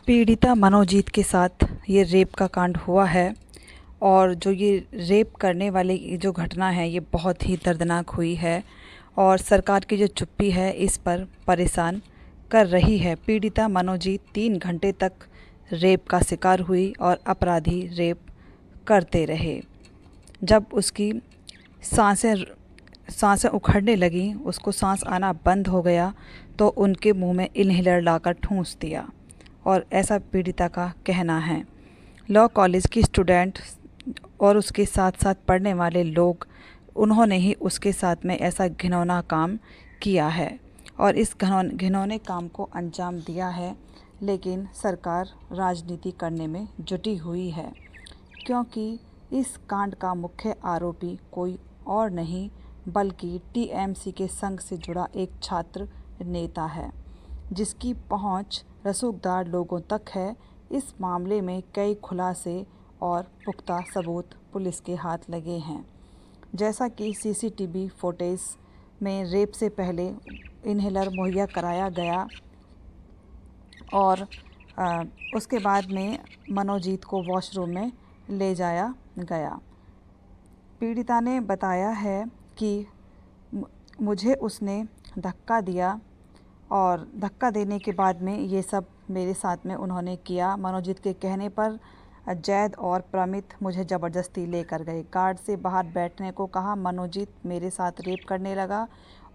पीड़िता मनोजीत के साथ ये रेप का कांड हुआ है और जो ये रेप करने वाले की जो घटना है ये बहुत ही दर्दनाक हुई है और सरकार की जो चुप्पी है इस पर परेशान कर रही है। पीड़िता मनोजीत 3 घंटे तक रेप का शिकार हुई और अपराधी रेप करते रहे। जब उसकी सांसें सांसें उखड़ने लगीं, उसको सांस आना बंद हो गया तो उनके मुंह में इन्हेलर लाकर ठूंस दिया और ऐसा पीड़िता का कहना है। लॉ कॉलेज की स्टूडेंट और उसके साथ साथ पढ़ने वाले लोग, उन्होंने ही उसके साथ में ऐसा घिनौना काम किया है और इस घिनौने काम को अंजाम दिया है। लेकिन सरकार राजनीति करने में जुटी हुई है क्योंकि इस कांड का मुख्य आरोपी कोई और नहीं बल्कि टीएमसी के संघ से जुड़ा एक छात्र नेता है जिसकी पहुंच रसूखदार लोगों तक है। इस मामले में कई खुलासे और पुख्ता सबूत पुलिस के हाथ लगे हैं, जैसा कि सीसीटीवी फुटेज में रेप से पहले इन्हेलर मुहैया कराया गया और उसके बाद में मनोजीत को वॉशरूम में ले जाया गया। पीड़िता ने बताया है कि मुझे उसने धक्का दिया और धक्का देने के बाद में ये सब मेरे साथ में उन्होंने किया। मनोजीत के कहने पर जैद और प्रमित मुझे ज़बरदस्ती लेकर गए, गार्ड से बाहर बैठने को कहा। मनोजीत मेरे साथ रेप करने लगा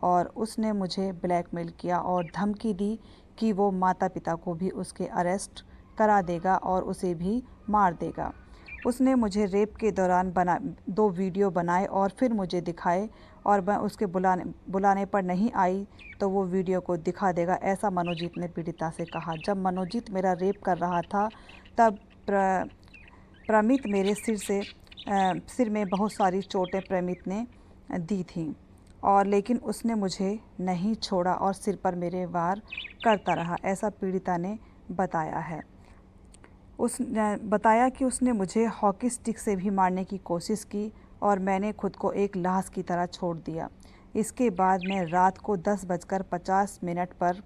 और उसने मुझे ब्लैकमेल किया और धमकी दी कि वो माता पिता को भी उसके अरेस्ट करा देगा और उसे भी मार देगा। उसने मुझे रेप के दौरान 2 वीडियो बनाए और फिर मुझे दिखाए और मैं उसके बुलाने पर नहीं आई तो वो वीडियो को दिखा देगा, ऐसा मनोजीत ने पीड़िता से कहा। जब मनोजीत मेरा रेप कर रहा था तब प्रमित मेरे सिर में बहुत सारी चोटें प्रमित ने दी थीं और लेकिन उसने मुझे नहीं छोड़ा और सिर पर मेरे वार करता रहा, ऐसा पीड़िता ने बताया है। उसने बताया कि उसने मुझे हॉकी स्टिक से भी मारने की कोशिश की और मैंने खुद को एक लाश की तरह छोड़ दिया। इसके बाद मैं रात को 10:50 पर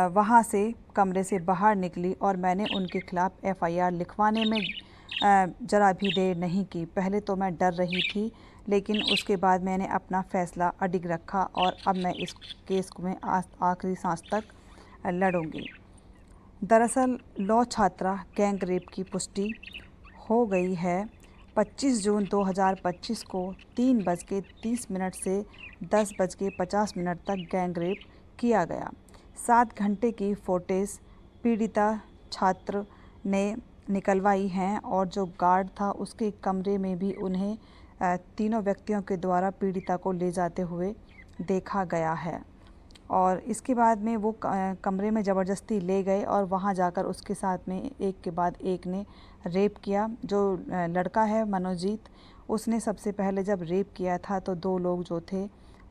वहाँ से कमरे से बाहर निकली और मैंने उनके खिलाफ़ एफआईआर लिखवाने में ज़रा भी देर नहीं की। पहले तो मैं डर रही थी लेकिन उसके बाद मैंने अपना फ़ैसला अडिग रखा और अब मैं इस केस में आखिरी सांस तक लड़ूंगी। दरअसल लॉ छात्रा गैंग रेप की पुष्टि हो गई है। 25 जून 2025 को 3:30 से 10:50 तक गैंग रेप किया गया। 7 घंटे की फुटेज पीड़िता छात्र ने निकलवाई हैं और जो गार्ड था उसके कमरे में भी उन्हें तीनों व्यक्तियों के द्वारा पीड़िता को ले जाते हुए देखा गया है और इसके बाद में वो कमरे में ज़बरदस्ती ले गए और वहाँ जाकर उसके साथ में एक के बाद एक ने रेप किया। जो लड़का है मनोजीत, उसने सबसे पहले जब रेप किया था तो 2 लोग जो थे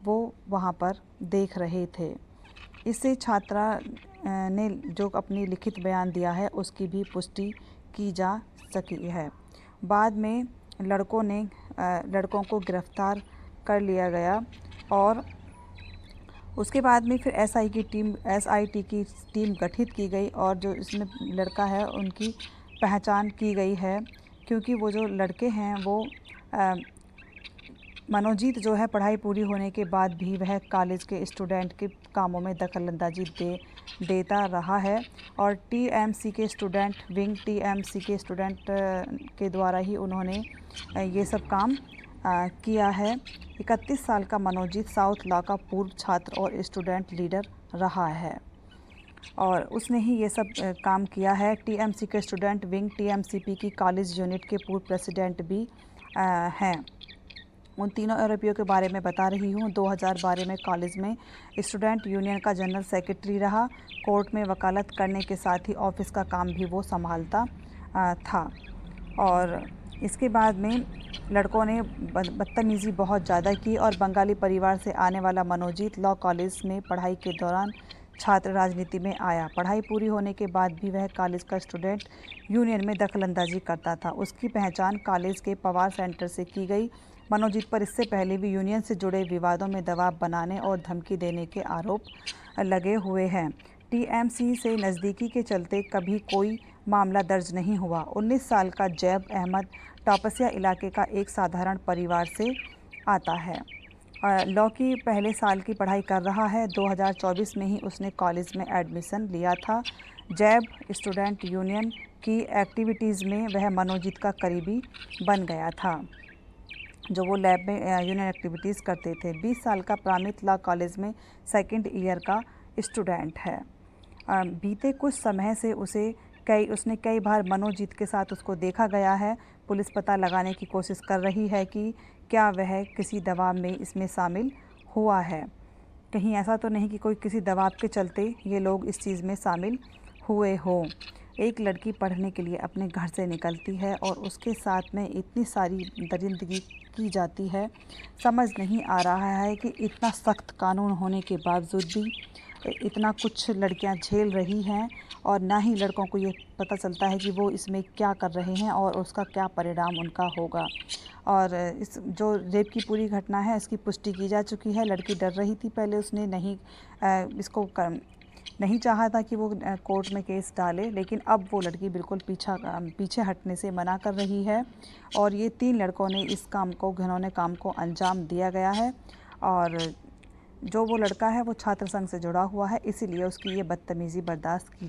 वो वहाँ पर देख रहे थे। इससे छात्रा ने जो अपनी लिखित बयान दिया है उसकी भी पुष्टि की जा सकी है। बाद में लड़कों को गिरफ्तार कर लिया गया और उसके बाद में फिर एसआईटी की टीम गठित की गई और जो इसमें लड़का है उनकी पहचान की गई है क्योंकि वो जो लड़के हैं वो मनोजीत जो है पढ़ाई पूरी होने के बाद भी वह कॉलेज के स्टूडेंट के कामों में दखलंदाजी देता रहा है और टीएमसी के स्टूडेंट के द्वारा ही उन्होंने ये सब काम किया है। 31 साल का मनोजीत साउथ लॉ का पूर्व छात्र और स्टूडेंट लीडर रहा है और उसने ही ये सब काम किया है। टीएमसी के स्टूडेंट विंग टीएमसीपी की कॉलेज यूनिट के पूर्व प्रेसिडेंट भी हैं। उन तीनों आरोपियों के बारे में बता रही हूँ। 2012 में कॉलेज में स्टूडेंट यूनियन का जनरल सेक्रेटरी रहा। कोर्ट में वकालत करने के साथ ही ऑफिस का काम भी वो संभालता था और इसके बाद में लड़कों ने बदतमीज़ी बहुत ज़्यादा की और बंगाली परिवार से आने वाला मनोजीत लॉ कॉलेज में पढ़ाई के दौरान छात्र राजनीति में आया। पढ़ाई पूरी होने के बाद भी वह कॉलेज का स्टूडेंट यूनियन में दखलंदाजी करता था। उसकी पहचान कॉलेज के पवार सेंटर से की गई। मनोजीत पर इससे पहले भी यूनियन से जुड़े विवादों में दबाव बनाने और धमकी देने के आरोप लगे हुए हैं। टीएमसी से नज़दीकी के चलते कभी कोई मामला दर्ज नहीं हुआ। 19 साल का जैब अहमद टॉपसिया इलाके का एक साधारण परिवार से आता है। लॉ की पहले साल की पढ़ाई कर रहा है। 2024 में ही उसने कॉलेज में एडमिशन लिया था। जैब स्टूडेंट यूनियन की एक्टिविटीज़ में वह मनोजीत का करीबी बन गया था, जो वो लैब में यूनियन एक्टिविटीज़ करते थे। 20 साल का प्रामित लॉ कॉलेज में सेकंड ईयर का स्टूडेंट है। बीते कुछ समय से उसने कई बार मनोजीत के साथ उसको देखा गया है। पुलिस पता लगाने की कोशिश कर रही है कि क्या वह किसी दबाव में इसमें शामिल हुआ है। कहीं ऐसा तो नहीं कि कोई किसी दबाव के चलते ये लोग इस चीज़ में शामिल हुए हों। एक लड़की पढ़ने के लिए अपने घर से निकलती है और उसके साथ में इतनी सारी दरिंदगी की जाती है। समझ नहीं आ रहा है कि इतना सख्त कानून होने के बावजूद भी इतना कुछ लड़कियां झेल रही हैं और ना ही लड़कों को ये पता चलता है कि वो इसमें क्या कर रहे हैं और उसका क्या परिणाम उनका होगा। और इस जो रेप की पूरी घटना है इसकी पुष्टि की जा चुकी है। लड़की डर रही थी पहले, उसने नहीं चाहा था कि वो कोर्ट में केस डाले, लेकिन अब वो लड़की बिल्कुल पीछे हटने से मना कर रही है। और ये 3 लड़कों ने इस घिनौने काम को अंजाम दिया गया है। और जो वो लड़का है वो छात्र संघ से जुड़ा हुआ है, इसीलिए उसकी ये बदतमीज़ी बर्दाश्त की